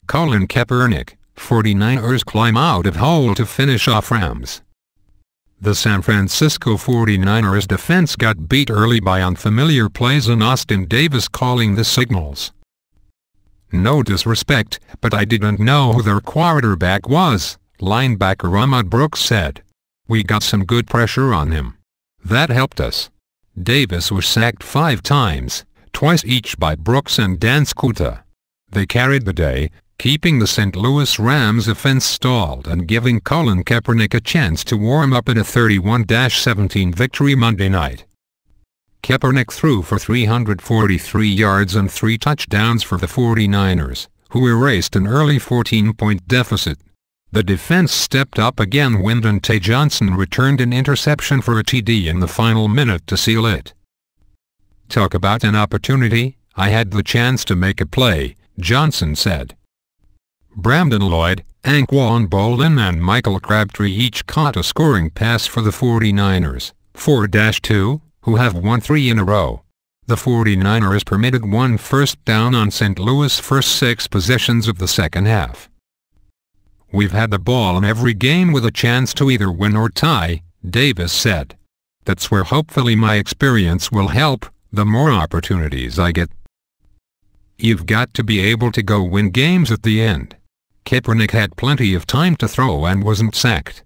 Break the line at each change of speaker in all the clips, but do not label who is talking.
Colin Kaepernick, 49ers climb out of hole to finish off Rams. The San Francisco 49ers defense got beat early by unfamiliar plays and Austin Davis calling the signals. "No disrespect, but I didn't know who their quarterback was," linebacker Ahmad Brooks said. "We got some good pressure on him. That helped us." Davis was sacked 5 times, twice each by Brooks and Dan Skuta. They carried the day, keeping the St. Louis Rams offense stalled and giving Colin Kaepernick a chance to warm up in a 31-17 victory Monday night. Kaepernick threw for 343 yards and 3 touchdowns for the 49ers, who erased an early 14-point deficit. The defense stepped up again when Dontae Johnson returned an interception for a TD in the final minute to seal it. "Talk about an opportunity, I had the chance to make a play," Johnson said. Brandon Lloyd, Anquan Boldin and Michael Crabtree each caught a scoring pass for the 49ers, 4-2, who have won 3 in a row. The 49ers permitted 1 first down on St. Louis' first 6 possessions of the second half. "We've had the ball in every game with a chance to either win or tie," Davis said. "That's where hopefully my experience will help, the more opportunities I get. You've got to be able to go win games at the end." Kaepernick had plenty of time to throw and wasn't sacked.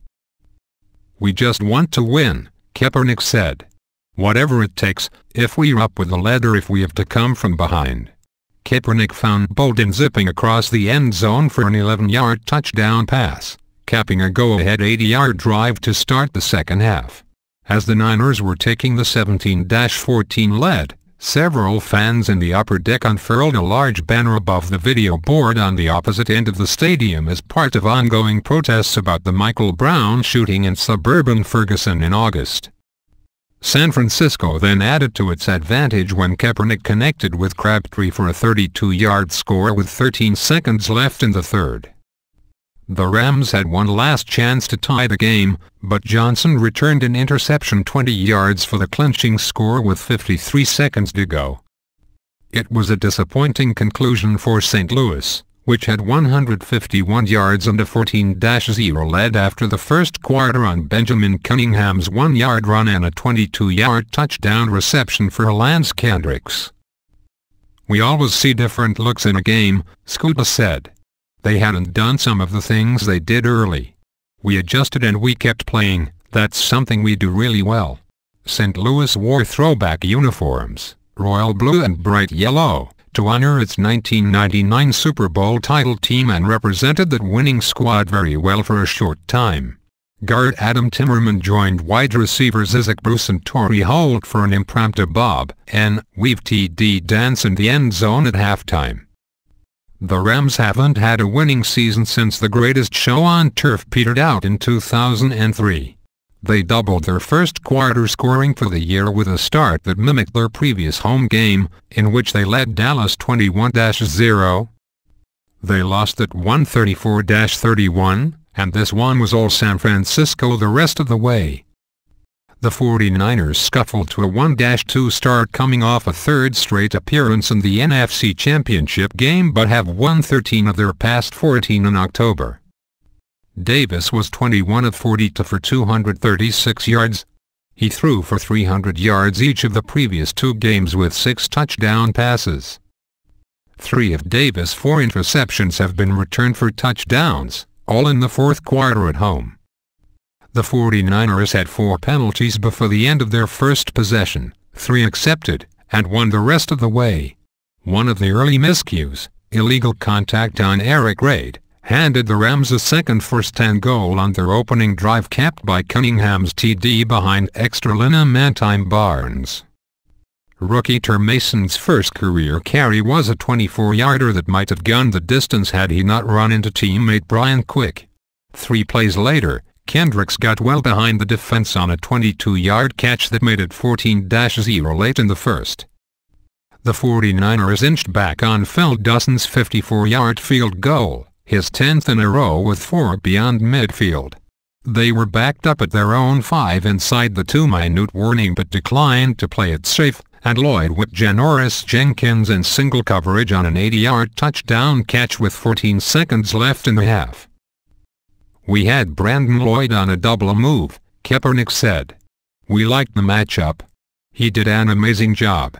"We just want to win," Kaepernick said. "Whatever it takes, if we're up with the lead or if we have to come from behind." Kaepernick found Boldin zipping across the end zone for an 11-yard touchdown pass, capping a go-ahead 80-yard drive to start the second half. As the Niners were taking the 17-14 lead, several fans in the upper deck unfurled a large banner above the video board on the opposite end of the stadium as part of ongoing protests about the Michael Brown shooting in suburban Ferguson in August. San Francisco then added to its advantage when Kaepernick connected with Crabtree for a 32-yard score with 13 seconds left in the third. The Rams had one last chance to tie the game, but Johnson returned an interception 20 yards for the clinching score with 53 seconds to go. It was a disappointing conclusion for St. Louis, which had 151 yards and a 14-0 lead after the first quarter on Benjamin Cunningham's 1-yard run and a 22-yard touchdown reception for Lance Kendricks. "We always see different looks in a game," Skuta said. "They hadn't done some of the things they did early. We adjusted and we kept playing. That's something we do really well." St. Louis wore throwback uniforms, royal blue and bright yellow, to honor its 1999 Super Bowl title team and represented that winning squad very well for a short time. Guard Adam Timmerman joined wide receivers Isaac Bruce and Torrey Holt for an impromptu Bob and Weave TD dance in the end zone at halftime. The Rams haven't had a winning season since the greatest show on turf petered out in 2003. They doubled their first quarter scoring for the year with a start that mimicked their previous home game, in which they led Dallas 21-0. They lost at 134-31, and this one was all San Francisco the rest of the way. The 49ers scuffled to a 1-2 start coming off a 3rd straight appearance in the NFC Championship game but have won 13 of their past 14 in October. Davis was 21 of 42 for 236 yards. He threw for 300 yards each of the previous 2 games with 6 touchdown passes. 3 of Davis' 4 interceptions have been returned for touchdowns, all in the 4th quarter at home. The 49ers had 4 penalties before the end of their first possession, 3 accepted, and 1 the rest of the way. One of the early miscues, illegal contact on Eric Reid, handed the Rams a second first-and goal on their opening drive capped by Cunningham's TD behind extra Linneman Barnes. Rookie Terry Mason's first career carry was a 24-yarder that might have gone the distance had he not run into teammate Brian Quick. 3 plays later, Kendricks got well behind the defense on a 22-yard catch that made it 14-0 late in the first. The 49ers inched back on Phil Dawson's 54-yard field goal, his 10th in a row with 4 beyond midfield. They were backed up at their own 5 inside the 2-minute warning but declined to play it safe, and Lloyd whipped Janoris Jenkins in single coverage on an 80-yard touchdown catch with 14 seconds left in the half. "We had Brandon Lloyd on a double move," Kaepernick said. "We liked the matchup. He did an amazing job.